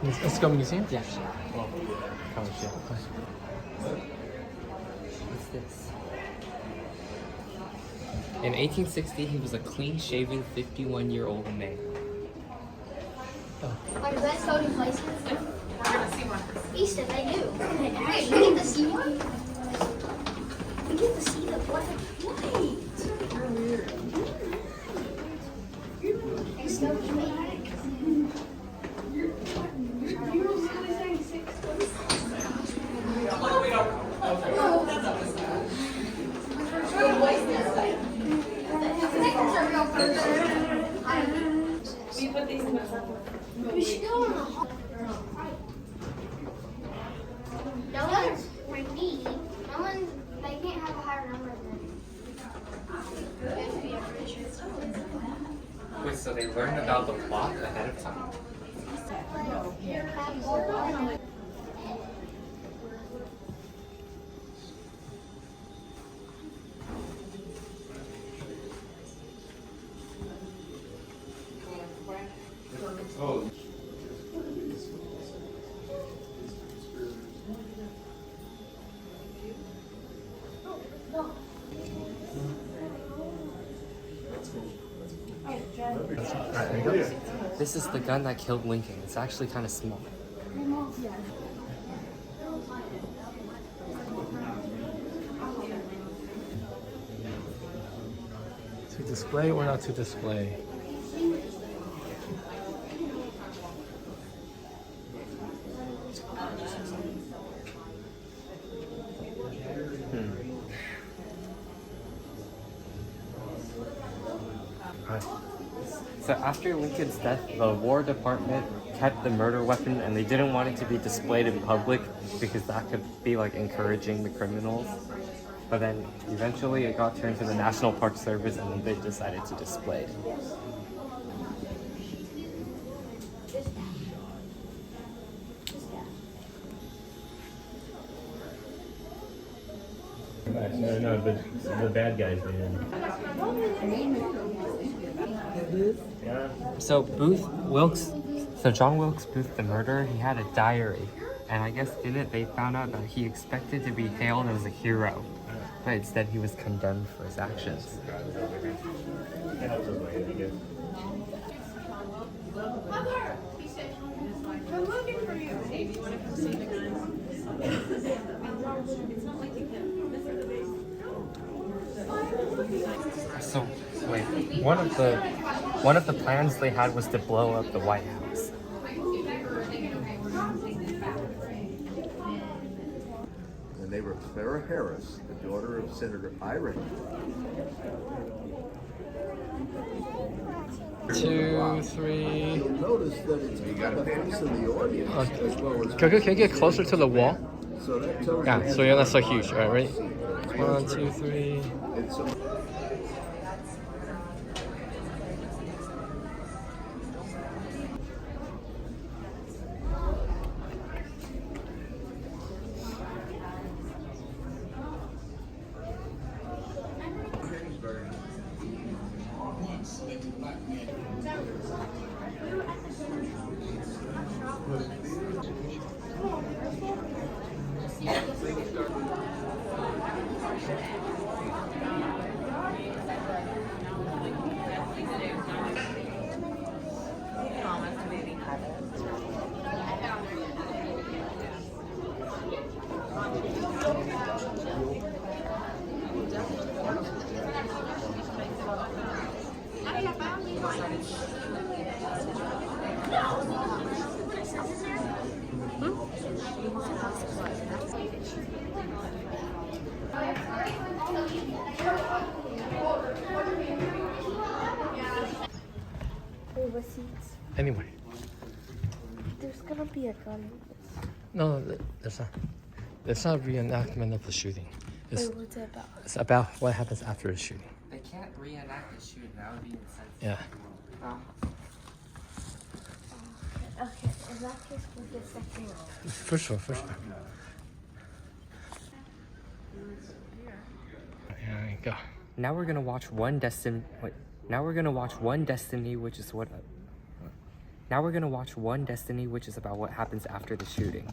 Let's go museum? Yeah. Well, college, yeah. What's this? In 1860, he was a clean-shaven 51-year-old man. Are the best voting places? We're gonna see one. Easton, they do. Hey, we get to see one? We get to see the black light. It's so dramatic. We should go on a hall. No one's like me. No one. They can't have a higher number than. Wait, so they learned about the plot ahead of time? Oh. This is the gun that killed Lincoln. It's actually kind of small. To display or not to display? So after Lincoln's death, the War Department kept the murder weapon and they didn't want it to be displayed in public because that could be like encouraging the criminals. But then eventually it got turned to the National Park Service and then they decided to display it. No, the bad guys did. Yeah. So John Wilkes Booth, the murderer, he had a diary. And I guess in it they found out that he expected to be hailed as a hero. But instead he was condemned for his actions. I'm looking for you. Hey, do you want to come see the guns? It's not like you can. So wait, one of the plans they had was to blow up the White House. The neighbor Clara Harris, the daughter of Senator Ira. 2, 3. You'll notice that it's got a face in the audience as well as. Can you get closer to the wall? So that tells Yeah, you so you're not so huge. All right, ready? 1, 2, 3. it's a- Wait, what seats? Anyway. There's gonna be a gun. No, there's not. It's not a reenactment of the shooting. It's, Wait, what's it about? it's about what happens after the shooting. They can't reenact the shooting. That would be insensitive. Yeah. Okay, in that case, we'll get second row. For sure, for sure. There you go. Now we're gonna watch One Destiny. Wait. Now we're gonna watch One Destiny, which is what. Now we're gonna watch One Destiny, which is about what happens after the shooting.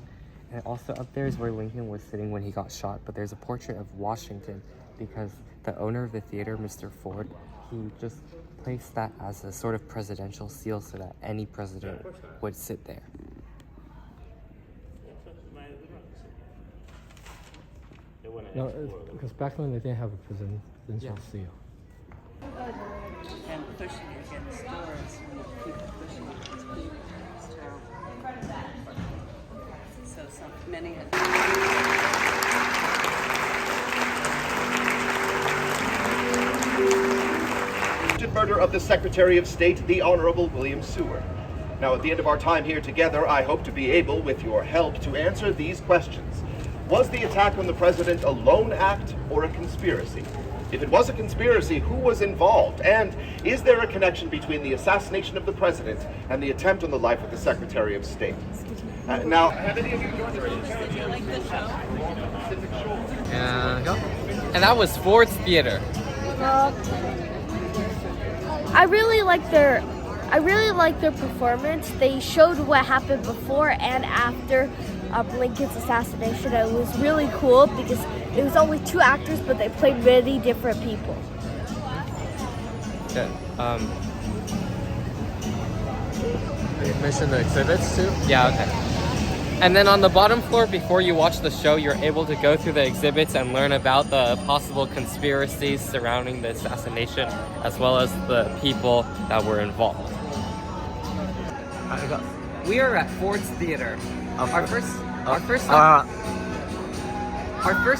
And also up there is where Lincoln was sitting when he got shot, but there's a portrait of Washington because the owner of the theater, Mr. Ford, he just placed that as a sort of presidential seal so that any president would sit there. No, because back when they didn't have a presidential seal. And pushing against doors when you keep pushing against people. It's terrible. So many had Murder of the Secretary of State, the Honorable William Seward. Now, at the end of our time here together, I hope to be able, with your help, to answer these questions. Was the attack on the president a lone act or a conspiracy? If it was a conspiracy, who was involved? And is there a connection between the assassination of the president and the attempt on the life of the Secretary of State? Now, have any of you joined the And go. And that was Ford's Theater. I really like their performance. They showed what happened before and after Lincoln's assassination. It was really cool because it was only 2 actors, but they played really different people. Good. You mentioned the exhibits too? Yeah, okay. And then on the bottom floor, before you watch the show, you're able to go through the exhibits and learn about the possible conspiracies surrounding the assassination, as well as the people that were involved. We are at Ford's Theater. Our first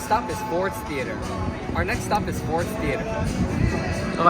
stop is Ford's Theater. Our next stop is Ford's Theater.